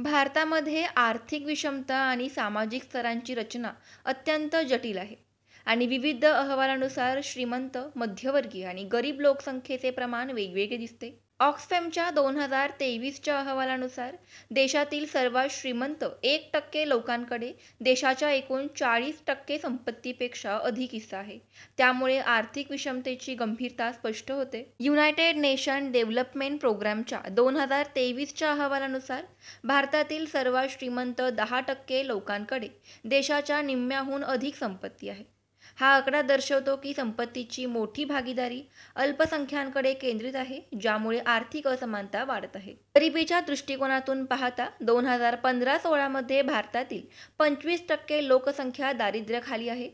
भारतामध्ये आर्थिक विषमता आणि सामाजिक स्तरांची रचना अत्यंत जटिल आहे आणि विविध अहवालानुसार श्रीमंत, मध्यमवर्गीय आणि गरीब लोकसंख्येचे प्रमाण वेगवेगळे दिसते. ऑक्सफॅमच्या 2023च्या अहवालानुसार देशातील सर्वात श्रीमंत 1% लोकांकडे देशाच्या एकूण 40% संपत्तीपेक्षा अधिक हिस्सा आहे. त्यामुळे आर्थिक विषमतेची गंभीरता स्पष्ट होते. युनायटेड नेशन डेव्हलपमेंट प्रोग्रामच्या 2023च्या अहवालानुसार भारतातील सर्वात श्रीमंत 10% लोकांकडे देशाच्या निम्म्याहून अधिक संपत्ती आहे. हा आकडा दर्शवतो की संपत्तीची मोठी भागीदारी अल्पसंख्याकांकडे केंद्रित आहे, ज्यामुळे आर्थिक असमानता वाढत आहे. गरिबीच्या दृष्टिकोनातून पाहता 2015-16 मध्ये भारतातील 25% लोकसंख्या दारिद्र्याखाली आहे,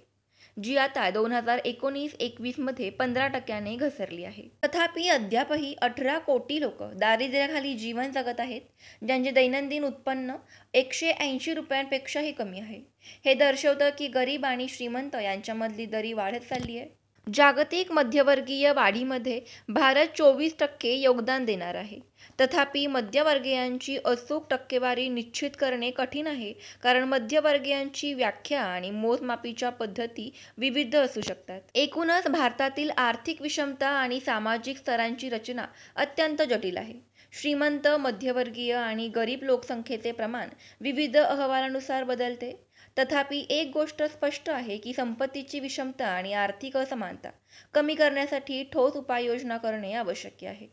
जी आता 2019-21 मध्ये 15%ने घसरली आहे. तथापि अद्यापही 18 कोटी लोक दारिद्र्याखाली जीवन जगत आहेत, ज्यांचे दैनंदिन उत्पन्न 180 रुपयांपेक्षाही कमी आहे. हे दर्शवतं की गरीब आणि श्रीमंत यांच्यामधली दरी वाढत चालली आहे. जागतिक मध्यमवर्गीय वाढीमध्ये भारत 24% योगदान देणार आहे. तथापि मध्यमवर्गीयांची अचूक टक्केवारी निश्चित करणे कठीण आहे, कारण मध्यमवर्गीयांची व्याख्या आणि मोजमापीच्या पद्धती विविध असू शकतात. एकूणच भारतातील आर्थिक विषमता आणि सामाजिक स्तरांची रचना अत्यंत जटिल आहे. श्रीमंत, मध्यमवर्गीय आणि गरीब लोकसंख्येचे प्रमाण विविध अहवालानुसार बदलते. तथापि एक गोष्ट स्पष्ट आहे की संपत्तीची विषमता आणि आर्थिक असमानता कमी करण्यासाठी ठोस उपाययोजना करणे आवश्यक आहे.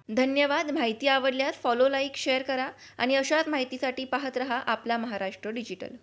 धन्यवाद. माहिती आवडल्यास फॉलो, लाईक, शेअर करा आणि अशाच माहितीसाठी पाहत रहा आपला महाराष्ट्र डिजिटल.